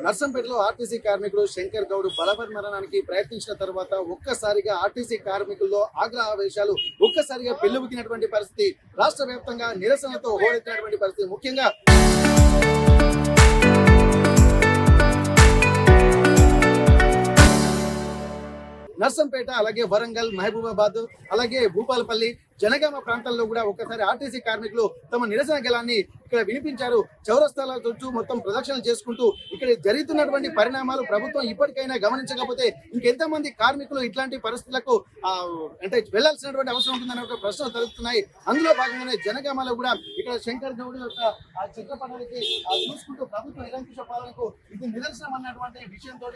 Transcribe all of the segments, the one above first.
నర్సంపేటలో RTC కార్మికుడు శంకర్ గౌడ్ బలవన్మరణానికి ప్రయత్నించిన తర్వాత ఒక్కసారిగా ఆర్టీసీ కార్మికుల్లో ఆగ్రహావేశాలు ఒక్కసారిగా పెళ్లుబుకినటువంటి పరిస్థితి, రాష్ట్ర వ్యాప్తంగా నిరసనలతో హోరెత్తినటువంటి పరిస్థితి. ముఖ్యంగా నర్సంపేట, అలాగే వరంగల్, మహబూబాబాద్, అలాగే భూపాలపల్లి, జనగామ ప్రాంతాల్లో కూడా ఒక్కసారి ఆర్టీసీ కార్మికులు తమ నిరసన గళాన్ని ఇక్కడ వినిపించారు. చౌరస్తాల చుట్టూ మొత్తం ప్రదక్షిణలు చేసుకుంటూ ఇక్కడ జరుగుతున్నటువంటి పరిణామాలు ప్రభుత్వం ఇప్పటికైనా గమనించకపోతే ఇంకెంతమంది కార్మికులు ఇట్లాంటి పరిస్థితులకు అంటే వెళ్లాల్సినటువంటి అవసరం ఉంటుందనే ఒక ప్రశ్నలు తలెత్తుతున్నాయి. అందులో భాగంగానే జనగామలో కూడా ఇక్కడ శంకర్ గౌడ్ యొక్క చిత్రపటానికి చూసుకుంటూ ప్రభుత్వ నిరంకుశ పాలనకు ఇది నిదర్శనం అన్నటువంటి విషయంతో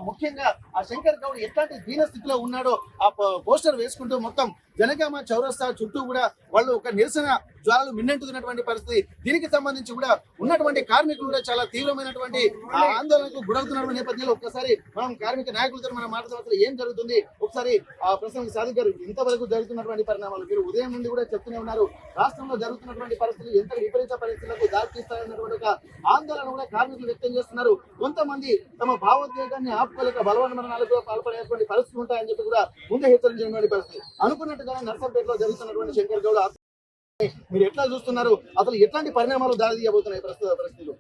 ముఖ్యంగా ఆ శంకర్ గౌడ్ ఎట్లాంటి దీన స్థితిలో ఉన్నాడో ఆ పోస్టర్ వేసుకుంటూ మొత్తం జనగామ చౌరస్తా చుట్టూ కూడా వాళ్ళు ఒక నిరసన జ్వాలలు మిన్నెంటుతున్నటువంటి పరిస్థితి. దీనికి సంబంధించి కూడా ఉన్నటువంటి కార్మికులు కూడా చాలా తీవ్రమైనటువంటి ఆందోళనకు గురవుతున్నటువంటి నేపథ్యంలో ఒక్కసారి మనం కార్మిక నాయకులతో మనం మాట్లాడడం ఏం జరుగుతుంది ఒకసారి ప్రశ్న సాదిక్ గారు, ఇంతవరకు జరుగుతున్నటువంటి పరిణామాలు మీరు ఉదయం నుండి కూడా చెప్తూనే ఉన్నారు. రాష్ట్రంలో జరుగుతున్నటువంటి పరిస్థితులు ఎంత విపరీత పరిస్థితులకు దారితీస్తాయన్నటువంటి ఒక ఆందోళన కూడా కార్మికులు వ్యక్తం చేస్తున్నారు. కొంతమంది తమ భావోద్వేగాన్ని ఆపుకోలేక బలవన్మరణాలకు పాల్పడేటువంటి పరిస్థితులు ఉంటాయని చెప్పి కూడా ముందే హెచ్చరించినటువంటి పరిస్థితి. అనుకున్నట్టుగా నర్సంపేటలో జరుగుతున్నటువంటి శంకర్ గౌడ్ మీరు ఎట్లా చూస్తున్నారు? అసలు ఎట్లాంటి పరిణామాలు దారి తీయబోతున్నాయి ప్రస్తుత పరిస్థితులు?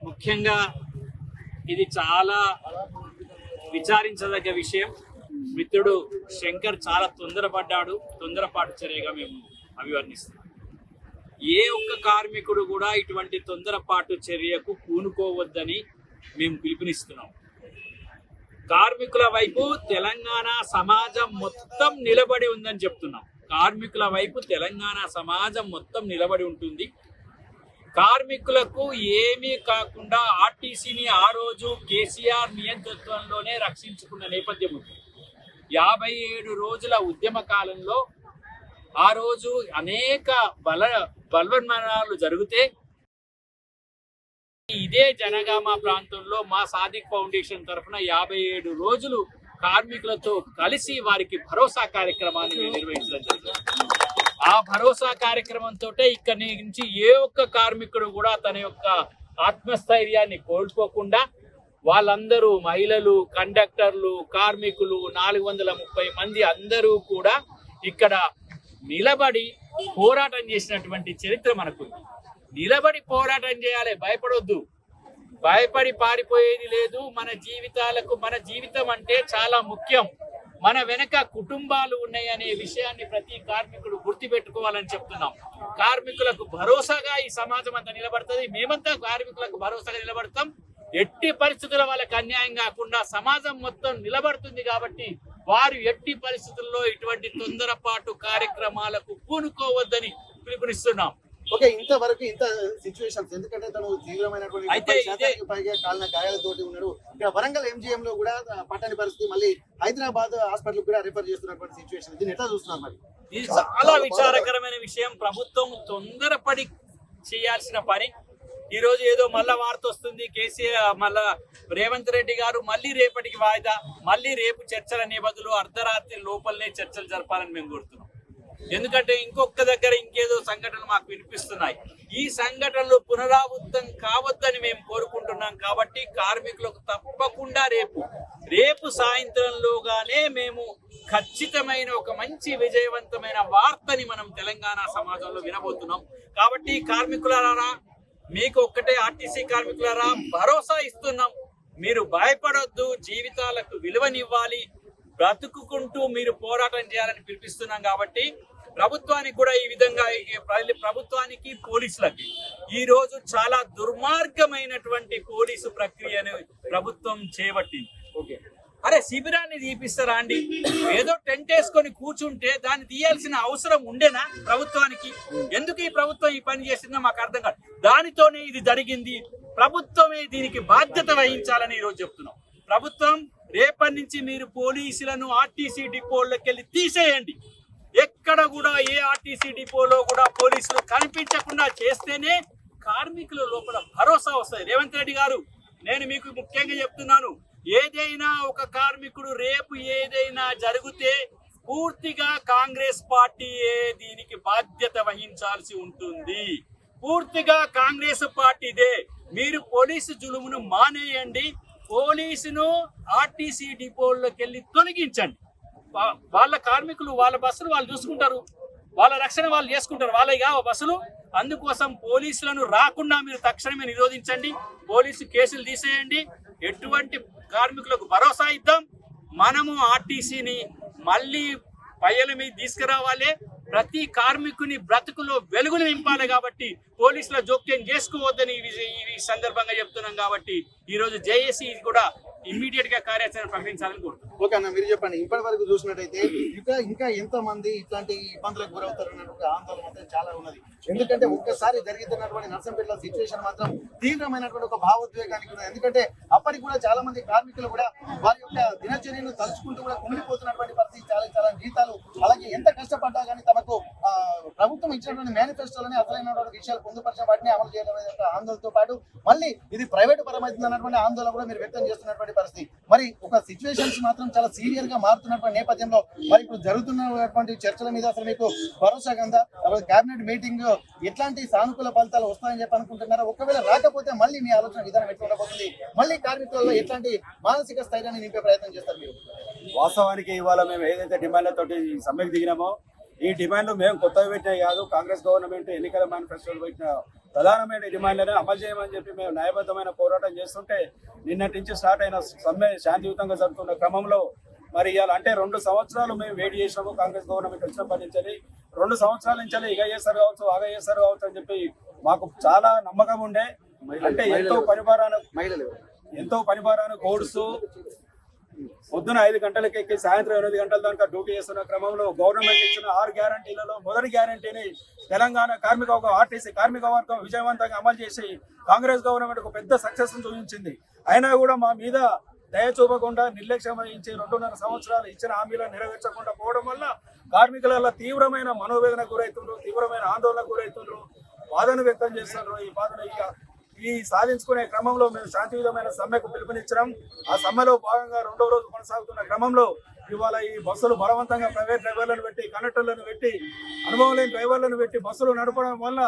ముఖ్యంగా ఇది చాలా విచారించదగ్గ విషయం. మిత్రుడు శంకర్ చాలా తొందరపాటు చర్యగా మేము అభివర్ణిస్తున్నాం. ఏ ఒక్క కార్మికుడు కూడా ఇటువంటి తొందరపాటు చర్యకు పూనుకోవద్దని మేము పిలుపునిస్తున్నాం. కార్మికుల వైపు తెలంగాణ సమాజం మొత్తం నిలబడి ఉందని చెప్తున్నాం. కార్మికుల వైపు తెలంగాణ సమాజం మొత్తం నిలబడి ఉంటుంది. కార్మికులకు ఏమీ కాకుండా ఆర్టీసీని ఆ రోజు కేసీఆర్ నియంతృత్వంలోనే రక్షించుకున్న నేపథ్యం ఉంది. 57 రోజుల ఉద్యమ కాలంలో ఆ రోజు అనేక బలవన్మరణాలు జరిగితే ఇదే జనగామ ప్రాంతంలో మా సాదిక్ ఫౌండేషన్ తరఫున 57 రోజులు కార్మికులతో కలిసి వారికి భరోసా కార్యక్రమాన్ని నిర్వహించడం జరిగింది. ఆ భరోసా కార్యక్రమంతో ఇక్కడి నుంచి ఏ ఒక్క కార్మికుడు కూడా తన యొక్క ఆత్మస్థైర్యాన్ని కోల్పోకుండా వాళ్ళందరూ మహిళలు, కండక్టర్లు, కార్మికులు 430 మంది అందరూ కూడా ఇక్కడ నిలబడి పోరాటం చేసినటువంటి చరిత్ర మనకుంది. నిలబడి పోరాటం చేయాలి, భయపడొద్దు. భయపడి పారిపోయేది లేదు. మన జీవితం అంటే చాలా ముఖ్యం. మన వెనక కుటుంబాలు ఉన్నాయి అనే విషయాన్ని ప్రతి కార్మికుడు గుర్తుపెట్టుకోవాలని చెప్తున్నాం. కార్మికులకు భరోసాగా ఈ సమాజం అంతా నిలబడుతుంది. మేమంతా కార్మికులకు భరోసాగా నిలబడతాం. ఎట్టి పరిస్థితుల వాళ్ళకి అన్యాయం కాకుండా సమాజం మొత్తం నిలబడుతుంది. కాబట్టి వారు ఎట్టి పరిస్థితుల్లో ఇటువంటి తొందరపాటు కార్యక్రమాలకు పూనుకోవద్దని పిలుపునిస్తున్నాం. ఓకే, ఇంతవరకు ఇంత సిచ్యువేషన్స్ ఎందుకంటే తను తీవ్రమైనటువంటి పైగా కాలిన గాయాలతోటి ఉన్నాడు. ఇక్కడ వరంగల్ MGM లో కూడా పట్టని పరిస్థితి, మళ్ళీ హైదరాబాద్ హాస్పిటల్ కూడా రిఫర్ చేస్తున్నటువంటి సిచ్యువేషన్. దీన్ని ఎట్లా చూస్తున్నారు మరి? ఇది చాలా విచారకరమైన విషయం. ప్రభుత్వం తొందరపడి చేయాల్సిన పని. ఈ రోజు ఏదో మళ్ళా వార్త వస్తుంది, కేసీఆర్ మళ్ళా రేవంత్ రెడ్డి గారు మళ్ళీ రేపటికి వాయిదా, మళ్ళీ రేపు చర్చలనే బదులు అర్ధరాత్రి లోపలనే చర్చలు జరపాలని మేము కోరుతున్నాం. ఎందుకంటే ఇంకొక దగ్గర ఇంకేదో సంఘటనలు మాకు వినిపిస్తున్నాయి. ఈ సంఘటనలు పునరావృతం కావద్దని మేము కోరుకుంటున్నాం. కాబట్టి కార్మికులకు తప్పకుండా రేపు సాయంత్రంలోగానే మేము ఖచ్చితమైన ఒక మంచి విజయవంతమైన వార్తని మనం తెలంగాణ సమాజంలో వినబోతున్నాం. కాబట్టి కార్మికులారా, మీకు ఒక్కటే, ఆర్టీసీ కార్మికులారా భరోసా ఇస్తున్నాం. మీరు భయపడొద్దు, జీవితాలకు విలువనివ్వాలి, బ్రతుకుకుంటూ మీరు పోరాటం చేయాలని పిలిపిస్తున్నాం. కాబట్టి ప్రభుత్వానికి కూడా ఈ విధంగా, ప్రభుత్వానికి పోలీసులకి ఈ రోజు చాలా దుర్మార్గమైనటువంటి పోలీసు ప్రక్రియను ప్రభుత్వం చేపట్టింది. అరే శిబిరాన్ని తీపిస్తారా అండి? ఏదో టెంట్ వేసుకొని కూర్చుంటే దాన్ని తీయాల్సిన అవసరం ఉండేనా ప్రభుత్వానికి? ఎందుకు ఈ ప్రభుత్వం ఈ పని చేసిందో మాకు అర్థం కాదు. దానితోనే ఇది జరిగింది. ప్రభుత్వమే దీనికి బాధ్యత వహించాలని ఈరోజు చెప్తున్నాం. ప్రభుత్వం రేపటి నుంచి మీరు పోలీసులను ఆర్టీసీ డిపోల్లోకి వెళ్ళి తీసేయండి. ఎక్కడ కూడా ఏ ఆర్టీసీ డిపోలో కూడా పోలీసులు కనిపించకుండా చేస్తేనే కార్మికుల లోపల భరోసా వస్తుంది. రేవంత్ రెడ్డి గారు, నేను మీకు ముఖ్యంగా చెప్తున్నాను, ఏదైనా ఒక కార్మికుడు రేపు ఏదైనా జరిగితే పూర్తిగా కాంగ్రెస్ పార్టీయే దీనికి బాధ్యత వహించాల్సి ఉంటుంది. పూర్తిగా కాంగ్రెస్ పార్టీదే. మీరు పోలీసు జులుమును మానేయండి, పోలీసును ఆర్టీసీ డిపోల్లోకి వెళ్ళి తొలగించండి. వాళ్ళ కార్మికులు వాళ్ళ బస్సులు వాళ్ళు చూసుకుంటారు, వాళ్ళ రక్షణ వాళ్ళు చేసుకుంటారు, వాళ్ళగా బస్సులు. అందుకోసం పోలీసులను రాకుండా మీరు తక్షణమే నిరోధించండి, పోలీసు కేసులు తీసేయండి, ఎటువంటి కార్మికులకు భరోసా ఇద్దాం. మనము ఆర్టీసీని మళ్ళీ పయ్యల మీద తీసుకురావాలి, ప్రతి కార్మికుని బ్రతుకులో వెలుగులు నింపాలి. కాబట్టి పోలీసుల జోక్యం చేసుకోవద్దని ఈ సందర్భంగా చెప్తున్నాం. కాబట్టి ఈ రోజు జేఏసీ కూడా ఇమ్మీడియట్ గా కార్యాచరణ ప్రకటించాలని కోరుతున్నాం. ఓకే అన్న, మీరు చెప్పండి. ఇప్పటి వరకు చూసినట్టయితే ఇంకా ఎంత మంది ఇట్లాంటి ఇబ్బందులకు గురవుతారు అన్నటువంటి ఆందోళన అయితే చాలా ఉన్నది. ఎందుకంటే ఒక్కసారి జరుగుతున్నటువంటి నర్సంపేటలో సిచ్యువేషన్ మాత్రం తీవ్రమైనటువంటి ఒక భావోద్వేగానికి ఉన్నది. ఎందుకంటే అప్పటికి కూడా చాలా మంది కార్మికులు కూడా వారి యొక్క దినచర్యను తలుచుకుంటూ కూడా కుమిలిపోతున్నటువంటి పరిస్థితి. చాలా జీతాలు అలాగే ఎంత కష్టపడ్డా కానీ తమకు ప్రభుత్వం ఇచ్చినటువంటి మేనిఫెస్టోలోనే అసలైనటువంటి విషయాలు పొందుపరిచిన వాటిని అమలు చేయడం ఆందోళనతో పాటు మళ్ళీ ఇది ప్రైవేటు పరమైతుంది అన్నటువంటి ఆందోళన కూడా మీరు వ్యక్తం చేస్తున్నటువంటి పరిస్థితి. మరి ఒక సిచ్యువేషన్స్ మాత్రం చాలా సీరియస్ గా మారుతున్నటువంటి నేపథ్యంలో మరి ఇప్పుడు జరుగుతున్నటువంటి చర్చల మీద అసలు మీకు భరోసా కింద కేబినెట్ మీటింగ్ ఎట్లాంటి సానుకూల ఫలితాలు వస్తాయని చెప్పి అనుకుంటున్నారా? ఒకవేళ రాకపోతే మళ్ళీ మీ ఆలోచన విధానం ఎట్లా ఉండబోతుంది? మళ్ళీ కార్మికులలో ఎట్లాంటి మానసిక స్థైర్యాన్ని నింపే ప్రయత్నం చేస్తారు మీరు? వాస్తవానికి ఇవాళ మేము ఏదైతే డిమాండ్లతోటి సమ్మెకు దిగినామో ఈ డిమాండ్లు మేము కొత్తగా పెట్టినా కాదు, కాంగ్రెస్ గవర్నమెంట్ ఎన్నికల మేనిఫెస్టోలు పెట్టిన ప్రధానమైన డిమాండ్లను అమలు చేయమని చెప్పి మేము న్యాయబద్ధమైన పోరాటం చేస్తుంటే నిన్నటి నుంచి స్టార్ట్ అయిన సమ్మె శాంతియుతంగా జరుగుతున్న క్రమంలో మరి ఇవాళ అంటే 2 సంవత్సరాలు మేము వెయిట్ చేసినాము. కాంగ్రెస్ గవర్నమెంట్ వచ్చినప్పటి నుంచి 2 సంవత్సరాల నుంచి ఇక చేస్తారు కావచ్చు, ఆగ చేస్తారు కావచ్చు అని చెప్పి మాకు చాలా నమ్మకం ఉండే. అంటే ఎంతో పనిభారాన్ని కోడుస్తూ పొద్దున 5 గంటలకు ఎక్కి సాయంత్రం 8 గంటల దాకా డ్యూటీ చేస్తున్న క్రమంలో గవర్నమెంట్ ఇచ్చిన 6 గ్యారంటీలలో మొదటి గ్యారంటీని తెలంగాణ ఆర్టీసీ కార్మిక వర్గం విజయవంతంగా అమలు చేసి కాంగ్రెస్ గవర్నమెంట్ ఒక పెద్ద సక్సెస్ చూపించింది. అయినా కూడా మా మీద దయ చూపకుండా నిర్లక్ష్యం వహించి 2.5 సంవత్సరాలు ఇచ్చిన హామీలను నెరవేర్చకుండా పోవడం వల్ల కార్మికులలో తీవ్రమైన మనోవేదన గురవుతుండ్రు, తీవ్రమైన ఆందోళనకు గురవుతుండ్రు, బాధను వ్యక్తం చేస్తున్నారు. ఈ బాధను ఈ సాధించుకునే క్రమంలో మేము శాంతియుతమైన సమ్మెకు పిలుపునిచ్చాం. ఆ సమ్మెలో భాగంగా 2వ రోజు కొనసాగుతున్న క్రమంలో ఇవాళ ఈ బస్సులు బలవంతంగా ప్రైవేట్ డ్రైవర్లను పెట్టి, కండక్టర్లను పెట్టి, అనుభవం లేని డ్రైవర్లను పెట్టి బస్సులు నడపడం వల్ల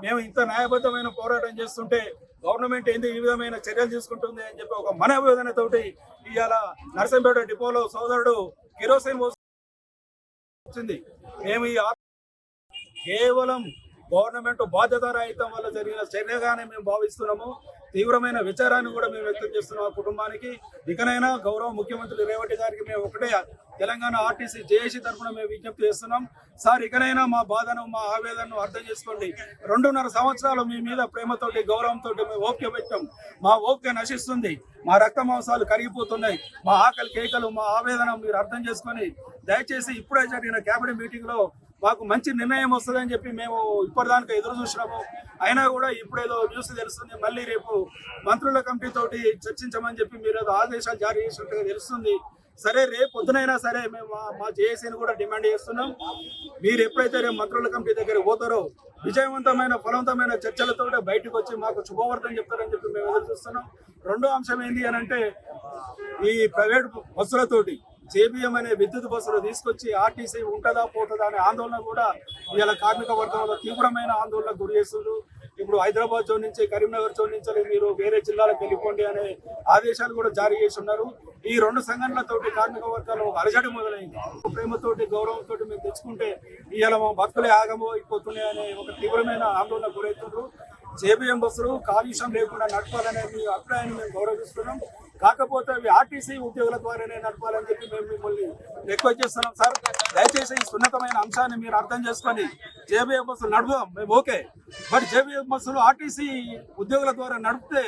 మేము ఇంత న్యాయబద్ధమైన పోరాటం చేస్తుంటే గవర్నమెంట్ ఏంది ఈ విధమైన చర్యలు తీసుకుంటుంది అని చెప్పి ఒక మనోవేదనతోటి ఇవాళ నర్సంపేట డిపోలో సోదరుడు కిరోసిన్ వచ్చింది. మేము ఈ కేవలం గవర్నమెంట్ బాధ్యతారహితం వల్ల జరిగిన చర్యగానే మేము భావిస్తున్నాము. తీవ్రమైన విచారాన్ని కూడా మేము వ్యక్తం చేస్తున్నాం ఆ కుటుంబానికి. ఇకనైనా గౌరవ ముఖ్యమంత్రి రేవంత్ గారికి మేము ఒకటే తెలంగాణ ఆర్టీసీ జేఏసీ తరఫున మేము విజ్ఞప్తి చేస్తున్నాం. సార్, ఇకనైనా మా బాధను, మా ఆవేదనను అర్థం చేసుకోండి. 2.5 సంవత్సరాలు మీ మీద ప్రేమతోటి, గౌరవంతో మేము ఓపిక పెట్టాం. మా ఓపిక నశిస్తుంది, మా రక్త మాంసాలు కరిగిపోతున్నాయి, మా ఆకలి కేకలు, మా ఆవేదన మీరు అర్థం చేసుకొని దయచేసి ఇప్పుడే జరిగిన కేబినెట్ మీటింగ్ లో మాకు మంచి నిర్ణయం వస్తుందని చెప్పి మేము ఇప్పటిదాకా ఎదురు చూసినాము. అయినా కూడా ఇప్పుడేదో న్యూస్ తెలుస్తుంది, మళ్ళీ రేపు మంత్రుల కమిటీ తోటి చర్చించమని చెప్పి మీరు ఏదో ఆదేశాలు జారీ చేసినట్టుగా తెలుస్తుంది. సరే, రేపు పొద్దునైనా సరే మేము మా జేఏసీని కూడా డిమాండ్ చేస్తున్నాం. మీరు ఎప్పుడైతే రేపు మంత్రుల కమిటీ దగ్గర పోతారో విజయవంతమైన ఫలవంతమైన చర్చలతో బయటకు వచ్చి మాకు శుభవార్తను చెప్తారని చెప్పి మేము ఎదురు చూస్తున్నాం. రెండో అంశం ఏంటి అని అంటే, ఈ ప్రైవేట్ బస్సులతోటి జేబీఎం అనే విద్యుత్ బస్సులు తీసుకొచ్చి ఆర్టీసీ ఉంటుందా పోతుందా అనే ఆందోళన కూడా ఇవాళ కార్మిక వర్గంలో తీవ్రమైన ఆందోళనకు గురి చేస్తున్నారు. ఇప్పుడు హైదరాబాద్ జోన్ నుంచి, కరీంనగర్ జోన్ నుంచి మీరు వేరే జిల్లాలకు వెళ్ళిపోండి అనే ఆదేశాలు కూడా జారీ చేస్తున్నారు. ఈ 2 సంఘటనలతోటి కార్మిక వర్గాలు ఒక అలజడి మొదలైంది. ప్రేమతోటి, గౌరవంతో మేము తెచ్చుకుంటే ఇవాళ మా బతుకులే ఆగమైపోతున్నాయి అనే ఒక తీవ్రమైన ఆందోళన గురవుతున్నారు. జేబీఎం బస్సులు కాలుష్యం లేకుండా నడపాలనే మీ అభిప్రాయాన్ని మేము గౌరవిస్తున్నాం. కాకపోతే అవి ఆర్టీసీ ఉద్యోగుల ద్వారానే నడపాలని చెప్పి మేము మిమ్మల్ని రిక్వెస్ట్ చేస్తున్నాం. సార్, దయచేసి ఈ సున్నితమైన అంశాన్ని మీరు అర్థం చేసుకొని జేబీఎం బస్సులు నడుపుదాం, మేము ఓకే. బట్ జేబీఎం బస్సులు ఆర్టీసీ ఉద్యోగుల ద్వారా నడిపితే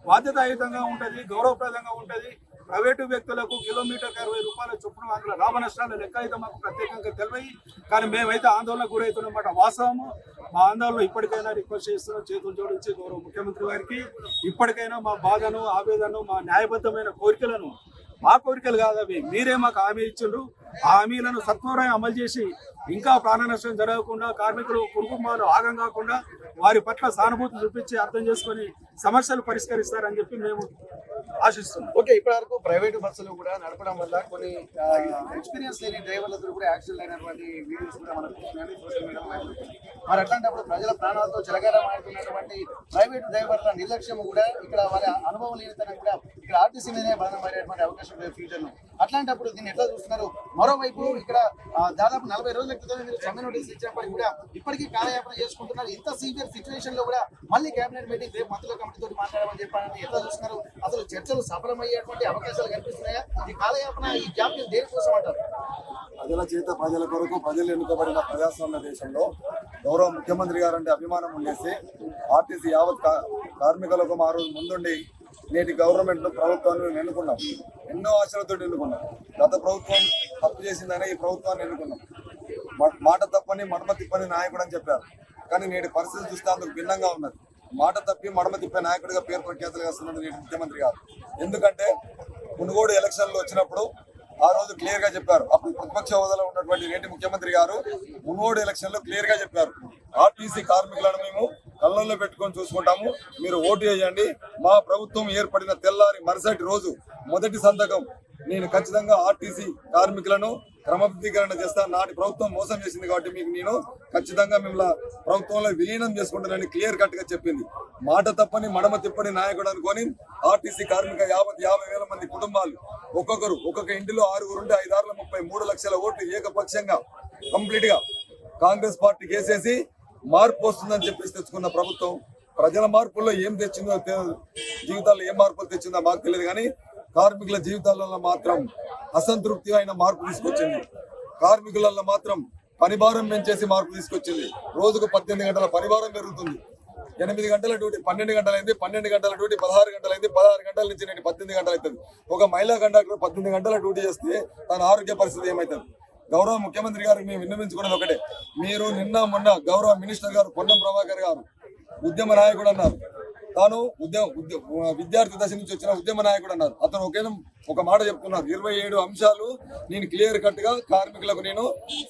బాధ్యతాయుతంగా ఉంటుంది, గౌరవప్రదంగా ఉంటుంది. ప్రైవేటు వ్యక్తులకు కిలోమీటర్కి 60 రూపాయల చొప్పున అందులో లాభ నష్టాల లెక్క అయితే మాకు ప్రత్యేకంగా తెలియదు. కానీ మేమైతే ఆందోళనకు గురవుతున్నమాట వాస్తవము. మా ఆందోళన ఇప్పటికైనా రిక్వెస్ట్ చేస్తున్నాం చేతులు జోడించి గౌరవ ముఖ్యమంత్రి గారికి, ఇప్పటికైనా మా బాధను, ఆవేదనను, మా న్యాయబద్ధమైన కోరికలను, మా కోరికలు కాదు అవి, మీరే మాకు హామీ ఇచ్చిండ్రు. ఆ హామీలను సత్వరంగా అమలు చేసి ఇంకా ప్రాణ నష్టం జరగకుండా, కార్మికులు కుటుంబాలు ఆగం కాకుండా వారి పట్ల సానుభూతి చూపించి అర్థం చేసుకొని సమస్యలు పరిష్కరిస్తారని చెప్పి మేము ఆశిస్తున్నాం. ఓకే, ఇప్పటి వరకు ప్రైవేట్ బస్సులు కూడా నడపడం వల్ల కొన్ని ఎక్స్పీరియన్స్ లేని డ్రైవర్లతో కూడా యాక్సిడెంట్ అయినటువంటి వీడియోస్ కూడా మనకు చూస్తున్నాయి సోషల్ మీడియాలో. మరి అట్లాంటప్పుడు ప్రజల ప్రాణాలతో చెలగాటమాడుతున్నటువంటి ప్రైవేట్ డ్రైవర్ల నిర్లక్ష్యం కూడా ఇక్కడ వారి అనుభవం లేనితనం కూడా ఇక్కడ ఆర్టీసీ మీదనే బాధ పడేటువంటి అవకాశం లేదు ఫ్యూచర్ లో. అట్లాంటప్పుడు దీన్ని ఎట్లా చూస్తున్నారు? మరోవైపు ఇక్కడ దాదాపు 40 రోజుల క్రితం మీరు సమ్మె నోటీస్ ఇచ్చినప్పటికీ కూడా ఇప్పటికీ కాలయాపన చేసుకుంటున్నారు. ఇంత సీవియర్ సిచ్యువేషన్ లో కూడా మళ్ళీ కేబినెట్ మీటింగ్ రేపు మంత్రుల కమిటీ తోటి మాట్లాడమని చెప్పాలని ఎట్లా చూస్తున్నారు? అసలు చర్చలు సఫలమయ్యేటువంటి అవకాశాలు కనిపిస్తున్నాయా? ఈ కాలయాపన, ఈ జాప్యం దేనికోసం అంటారు? ప్రజల చేత ప్రజల కొరకు ప్రజలు ఎన్నుకోబడిన ప్రజాస్వామ్య దేశంలో గౌరవ ముఖ్యమంత్రి గారంటే అభిమానం ఉండేసి ఆర్టీసీ యావత్ కార్మికులకు ఆ రోజు ముందుండి నేటి గవర్నమెంట్ ప్రభుత్వాన్ని మేము ఎన్నుకున్నాం. ఎన్నో ఆశలతో ఎన్నుకున్నాం. గత ప్రభుత్వం తప్పు చేసిందనే ఈ ప్రభుత్వాన్ని ఎన్నుకున్నాం. మాట తప్పని మడమ తిప్పని నాయకుడు అని చెప్పారు. కానీ నేటి పరిస్థితి చూస్తే అందుకు భిన్నంగా ఉన్నది. మాట తప్పి మడమ తిప్పే నాయకుడిగా పేరు ప్రఖ్యాతులు వస్తున్నది నేటి ముఖ్యమంత్రి గారు. ఎందుకంటే మునుగోడు ఎలక్షన్లు వచ్చినప్పుడు ఆ రోజు క్లియర్ గా చెప్పారు. అప్పుడు ప్రతిపక్ష హోదాలో ఉన్నటువంటి నేటి ముఖ్యమంత్రి గారు మునుగోడు ఎలక్షన్ లో క్లియర్ గా చెప్పారు, ఆర్టీసీ కార్మికులను మేము కళ్ళల్లో పెట్టుకొని చూసుకుంటాము, మీరు ఓటు వేయండి. మా ప్రభుత్వం ఏర్పడిన తెల్లారి మరుసటి రోజు మొదటి సంతకం నేను ఖచ్చితంగా ఆర్టీసీ కార్మికులను క్రమబద్ధీకరణ చేస్తా. నాటి ప్రభుత్వం మోసం చేసింది కాబట్టి మీకు నేను ఖచ్చితంగా మిమ్మల్ని ప్రభుత్వంలో విలీనం చేసుకుంటానని క్లియర్ కట్ గా చెప్పింది. మాట తప్పని మడమ తిప్పని నాయకుడు అనుకొని ఆర్టీసీ కార్మిక 50,000 మంది కుటుంబాలు ఒక్కొక్క ఇంటిలో 6 ఉంటే 5 33 లక్షల ఓట్లు ఏకపక్షంగా కంప్లీట్ గా కాంగ్రెస్ పార్టీ కేసేసి మార్పు వస్తుందని చెప్పేసి తెచ్చుకున్న ప్రభుత్వం ప్రజల మార్పుల్లో ఏం తెచ్చిందో జీవితాల్లో ఏం మార్పులు తెచ్చిందో మాకు తెలియదు. కానీ కార్మికుల జీవితాలలో మాత్రం అసంతృప్తి అయిన మార్పు తీసుకొచ్చింది. కార్మికులలో మాత్రం పనిభారం పెంచేసి మార్పు తీసుకొచ్చింది. రోజుకు 18 గంటల పనిభారం పెరుగుతుంది. 8 గంటల డ్యూటీ 12 గంటలైంది, 12 గంటల డ్యూటీ 16 గంటలైంది, 16 గంటల నుంచి నేను 18 గంటలు అవుతుంది. ఒక మహిళా కండక్టర్ 18 గంటల డ్యూటీ చేస్తే తన ఆరోగ్య పరిస్థితి ఏమవుతుంది? గౌరవ ముఖ్యమంత్రి గారికి మేము విన్నవించుకున్నది ఒకటే, మీరు నిన్న మొన్న గౌరవ మినిస్టర్ గారు పొన్నం ప్రభాకర్ గారు ఉద్యమ నాయకుడు అన్నారు. తాను విద్యార్థి దశ నుంచి వచ్చిన ఉద్యమ నాయకుడు అన్నారు. అతను ఒక మాట చెప్తున్నారు, 27 అంశాలు నేను క్లియర్ కట్ గా కార్మికులకు నేను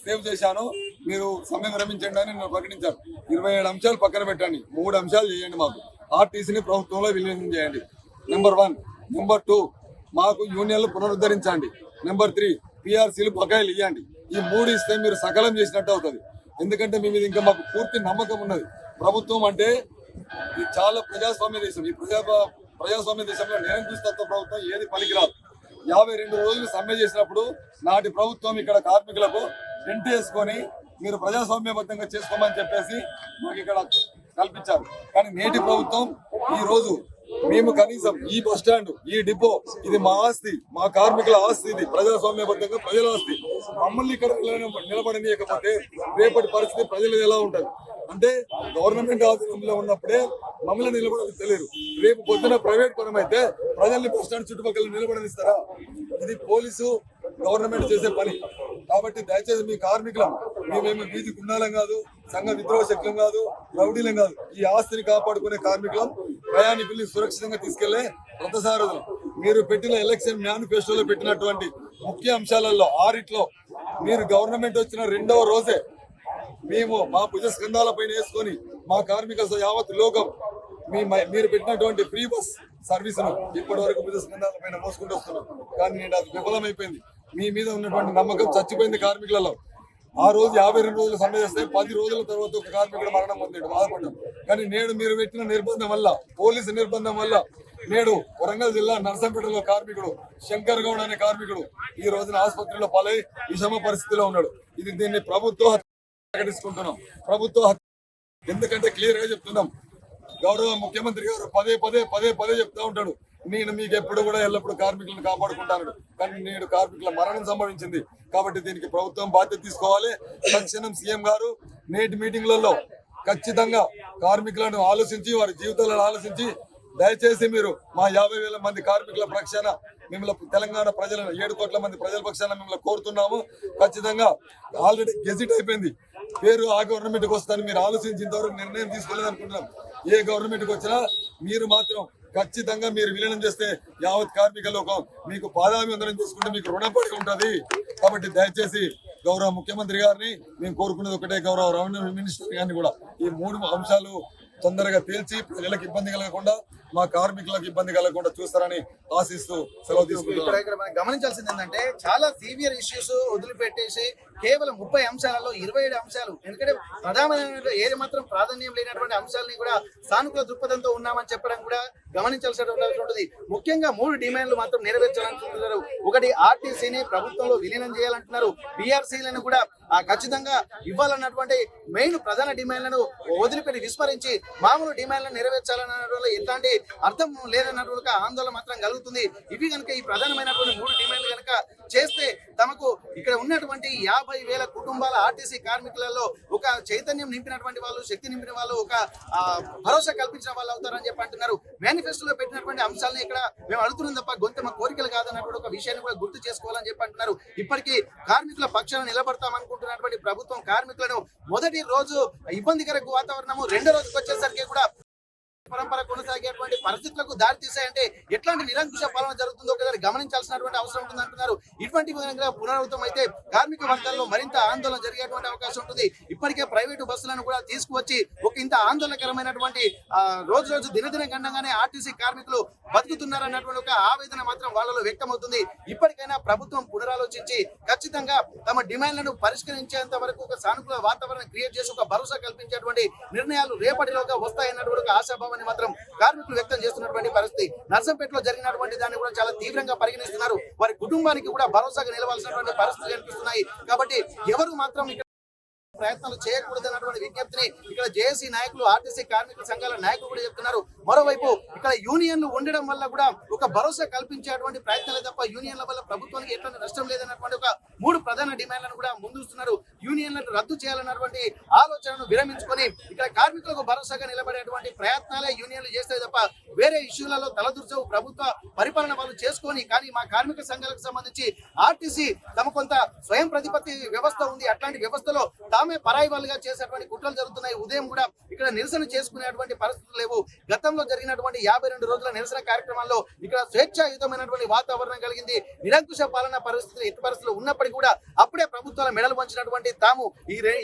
సేవ్ చేశాను, మీరు సమ్మె విరమించండి అని నేను ప్రకటించారు. 27 అంశాలు పక్కన పెట్టండి, 3 అంశాలు చేయండి. మాకు ఆర్టీసీని ప్రభుత్వంలో విలీనం చేయండి. నెంబర్ 1. నెంబర్ 2, మాకు యూనియన్లు పునరుద్ధరించండి. నెంబర్ 3, పిఆర్సీలు బకాయిలు ఇవ్వండి. ఈ 3 ఇస్తే మీరు సకలం చేసినట్టు అవుతుంది. ఎందుకంటే మీ మీద ఇంకా మాకు పూర్తి నమ్మకం ఉన్నది. ప్రభుత్వం అంటే ఇది చాలా ప్రజాస్వామ్య దేశం. ఈ ప్రజాస్వామ్య దేశంలో నిరంకుశత్వ ప్రభుత్వం ఏది పనికిరాదు. 52 రోజులు సమ్మె చేసినప్పుడు నాటి ప్రభుత్వం ఇక్కడ కార్మికులకు టెంట్ వేసుకొని మీరు ప్రజాస్వామ్యబద్ధంగా చేసుకోమని చెప్పేసి మాకు ఇక్కడ కల్పించారు. కానీ నేటి ప్రభుత్వం ఈ రోజు మేము కనీసం ఈ బస్ స్టాండ్, ఈ డిపో ఇది మా ఆస్తి, మా కార్మికుల ఆస్తి, ఇది ప్రజాస్వామ్యబద్ధంగా ప్రజల ఆస్తి. మమ్మల్ని ఇక్కడ నిలబడనీయకపోతే రేపటి పరిస్థితి ప్రజలు ఎలా ఉంటుంది అంటే గవర్నమెంట్ ఆధీనంలో ఉన్నప్పుడే మమ్మల్ని నిలబడని తెలియదు. రేపు పొద్దున ప్రైవేట్ పరం అయితే ప్రజల్ని బస్ స్టాండ్ చుట్టుపక్కల నిలబడనిస్తారా? ఇది పోలీసు గవర్నమెంట్ చేసే పని. కాబట్టి దయచేసి మీ కార్మికులం, మేమేమి వీధి గుండాలం కాదు, సంఘ విద్రోహ శక్తులం కాదు, రౌడీలం కాదు. ఈ ఆస్తిని కాపాడుకునే కార్మికులం, ప్రయాణికుల్ని సురక్షితంగా తీసుకెళ్లే రథసారథులం. మీరు పెట్టిన ఎలక్షన్ మేనిఫెస్టోలో పెట్టినటువంటి ముఖ్య అంశాలలో 6 మీరు గవర్నమెంట్ వచ్చిన 2వ రోజే మేము మా భుజ స్కంధాల పైన వేసుకొని మా కార్మిక యావత్ లోకం మీరు పెట్టినటువంటి ఫ్రీ బస్ సర్వీస్ ను ఇప్పటి వరకు భుజ స్కంధాల పైన మోసుకుంటూ వస్తున్నాం. కానీ నేను అది విఫలమైపోయింది. మీ మీద ఉన్నటువంటి నమ్మకం చచ్చిపోయింది కార్మికులలో. ఆ రోజు 52 రోజులు సమ్మె చేస్తే 10 రోజుల తర్వాత ఒక కార్మికుడు మరణం పొందాడు, బాధపడ్డాం. కానీ నేడు మీరు పెట్టిన నిర్బంధం వల్ల, పోలీసు నిర్బంధం వల్ల నేడు వరంగల్ జిల్లా నర్సంపేటలో కార్మికుడు శంకర్ గౌడ్ అనే కార్మికుడు ఈ రోజున ఆసుపత్రిలో పాలై విషమ పరిస్థితిలో ఉన్నాడు. దీన్ని ప్రభుత్వ ప్రకటించుకుంటున్నాం. ప్రభుత్వ ఎందుకంటే క్లియర్ గా చెప్తున్నాం, గౌరవ ముఖ్యమంత్రి గారు పదే చెప్తా ఉంటాడు, నేను మీకు ఎప్పుడు కూడా ఎల్లప్పుడు కార్మికులను కాపాడుకుంటాను. కానీ నేడు కార్మికుల మరణం సంభవించింది. కాబట్టి దీనికి ప్రభుత్వం బాధ్యత తీసుకోవాలి. తక్షణం సీఎం గారు నేటి మీటింగ్లలో ఖచ్చితంగా కార్మికులను ఆలోచించి, వారి జీవితాలను ఆలోచించి, దయచేసి మీరు మా 50,000 మంది కార్మికుల పక్షాన మిమ్మల్ని తెలంగాణ ప్రజలను 7 కోట్ల మంది ప్రజల పక్షాన మిమ్మల్ని కోరుతున్నాము. ఖచ్చితంగా ఆల్రెడీ గెజిట్ అయిపోయింది, పేరు ఆ గవర్నమెంట్కి వస్తుందని మీరు ఆలోచించి ఇంతవరకు నిర్ణయం తీసుకోలేదు అనుకుంటున్నాం. ఏ గవర్నమెంట్కి వచ్చినా మీరు మాత్రం ఖచ్చితంగా మీరు విలీనం చేస్తే యావత్ కార్మిక లోకం మీకు పాదాభివందనం చేసుకుంటే మీకు రుణపడి ఉంటుంది. కాబట్టి దయచేసి గౌరవ ముఖ్యమంత్రి గారిని మేము కోరుకునేది ఒకటే, గౌరవ రెవెన్యూ మినిస్టర్ గారిని కూడా ఈ 3 అంశాలు తొందరగా తేల్చి ప్రజలకు ఇబ్బంది కలగకుండా, మా కార్మికులకు ఇబ్బంది కలగకుండా చూస్తారని ఆశిస్తూ సెలవు తీసుకుంటున్నాను. ఇక్కడ మనం గమనించాల్సింది ఏంటంటే చాలా సీవియర్ ఇష్యూస్ వదిలిపెట్టేసి కేవలం 30 అంశాలలో 27 అంశాలు, ఎందుకంటే ప్రధానమైన ఏది మాత్రం ప్రాధాన్యం లేనటువంటి అంశాలని కూడా సానుకూల దృక్పథంతో ఉన్నామని చెప్పడం కూడా గమనించాల్సినటువంటి. ముఖ్యంగా 3 డిమాండ్లు మాత్రం నెరవేర్చాలంటున్నారు. ఒకటి, ఆర్టీసీని ప్రభుత్వంలో విలీనం చేయాలంటున్నారు. పిఆర్సీలను కూడా ఖచ్చితంగా ఇవ్వాలన్నటువంటి మెయిన్ ప్రధాన డిమాండ్లను వదిలిపెట్టి విస్మరించి మామూలు డిమాండ్లను నెరవేర్చాలన్న ఎట్లాంటి అర్థం లేదన్నటువంటి ఆందోళన మాత్రం కలుగుతుంది. ఇవి కనుక ఈ ప్రధానమైనటువంటి 3 డిమాండ్లు కనుక చేస్తే తమకు ఇక్కడ ఉన్నటువంటి 50,000 కుటుంబాల ఆర్టీసీ కార్మికులలో ఒక చైతన్యం నింపినటువంటి వాళ్ళు, శక్తి నింపిన వాళ్ళు, ఒక భరోసా కల్పించిన వాళ్ళు అవుతారని చెప్పి అంటున్నారు. మేనిఫెస్టోలో పెట్టినటువంటి అంశాలను ఇక్కడ మేము అడుగుతున్నాం తప్ప గొంతమ కోరికలు కాదన్నటువంటి ఒక విషయాన్ని కూడా గుర్తు చేసుకోవాలని చెప్పి అంటున్నారు. ఇప్పటికీ కార్మికుల పక్షాన నిలబడతాం అనుకుంటున్నటువంటి ప్రభుత్వం కార్మికులను మొదటి రోజు ఇబ్బందికర వాతావరణము, రెండో రోజుకి వచ్చేసరికి కూడా పరంపర కొనసాగేటువంటి పరిస్థితులకు దారి తీసాయంటే ఎట్లాంటి నిరంకుశ పాలన జరుగుతుందో ఒకసారి గమనించాల్సినటువంటి అవసరం ఉంటుంది అంటున్నారు. ఇటువంటి విధంగా పునరావృతం అయితే కార్మిక వర్గాల్లో మరింత ఆందోళన జరిగేటువంటి అవకాశం ఉంటుంది. ఇప్పటికే ప్రైవేటు బస్సులను కూడా తీసుకువచ్చి ఒక ఇంత ఆందోళనకరమైనటువంటి రోజు దినదిన గండంగానే ఆర్టీసీ కార్మికులు బతుకుతున్నారన్నటువంటి ఒక ఆవేదన మాత్రం వాళ్ళలో వ్యక్తమవుతుంది. ఇప్పటికైనా ప్రభుత్వం పునరాలోచించి ఖచ్చితంగా తమ డిమాండ్లను పరిష్కరించేంత వరకు ఒక సానుకూల వాతావరణం క్రియేట్ చేసి ఒక భరోసా కల్పించేటువంటి నిర్ణయాలు రేపటిలోగా వస్తాయన్నటువంటి ఒక ఆశాభావం మాత్రం కార్మికులు వ్యక్తం చేస్తున్నటువంటి పరిస్థితి. నర్సంపేటలో జరిగినటువంటి దాన్ని కూడా చాలా తీవ్రంగా పరిగణిస్తున్నారు. వారి కుటుంబానికి కూడా భరోసాగా నిలవాల్సినటువంటి పరిస్థితులు కనిపిస్తున్నాయి. కాబట్టి ఎవరు మాత్రం ప్రయత్నాలు చేయకూడదన్నటువంటి విజ్ఞప్తిని ఇక్కడ జేఏసీ నాయకులు, ఆర్టీసీ కార్మిక సంఘాల నాయకులు కూడా చెప్తున్నారు. మరోవైపు ఇక్కడ యూనియన్లు ఉండడం వల్ల కూడా ఒక భరోసా కల్పించేటువంటి ప్రయత్నాలే తప్ప యూనియన్ల వల్ల ప్రభుత్వానికి ఎట్లాంటి నష్టం లేదన్నటువంటి ఒక 3 ప్రధాన డిమాండ్లను కూడా ముందుస్తున్నారు. యూనియన్లను రద్దు చేయాలన్నటువంటి ఆలోచనను విరమించుకొని ఇక్కడ కార్మికులకు భరోసాగా నిలబడేటువంటి ప్రయత్నాలే యూనియన్లు చేస్తాయి తప్ప వేరే ఇష్యూలలో తలదూర్చవు. ప్రభుత్వ పరిపాలన వాళ్ళు చేసుకొని, కానీ మా కార్మిక సంఘాలకు సంబంధించి ఆర్టీసీ తమ కొంత స్వయం ప్రతిపత్తి వ్యవస్థ ఉంది. అట్లాంటి వ్యవస్థలో తామే పరాయి వాళ్ళుగా చేసేటువంటి కుట్రలు జరుగుతున్నాయి. ఉదయం కూడా ఇక్కడ నిరసన చేసుకునేటువంటి పరిస్థితులు లేవు. గతంలో జరిగినటువంటి 52 రోజుల నిరసన కార్యక్రమాల్లో ఇక్కడ స్వేచ్ఛాయుతమైనటువంటి వాతావరణం కలిగింది. నిరంకుశ పాలన పరిస్థితులు ఎట్టి పరిస్థితులు ఉన్నప్పటికీ కూడా అప్పుడే ప్రభుత్వాల మెడలు వంచినటువంటి తాము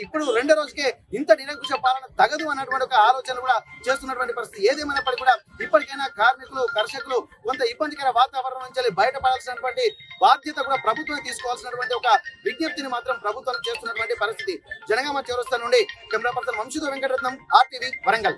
ఇప్పుడు రెండో రోజుకే ఇంత నిరంకుశ పాలన తగదు అన్నటువంటి ఒక ఆలోచన కూడా చేస్తున్నటువంటి పరిస్థితి. ఏదేమైనప్పటికీ కూడా ఇప్పటికైనా కార్మికులు, కర్షకులు కొంత ఇబ్బందికర వాతావరణం నుంచి బయటపడాల్సినటువంటి బాధ్యత కూడా ప్రభుత్వం తీసుకోవాల్సినటువంటి ఒక విజ్ఞప్తిని మాత్రం ప్రభుత్వం చేస్తున్నటువంటి పరిస్థితి. జనగామ చౌరస్తా నుండి కెమెరా పర్సన్ వంశీతో వెంకటరత్నం, RTV వరంగల్.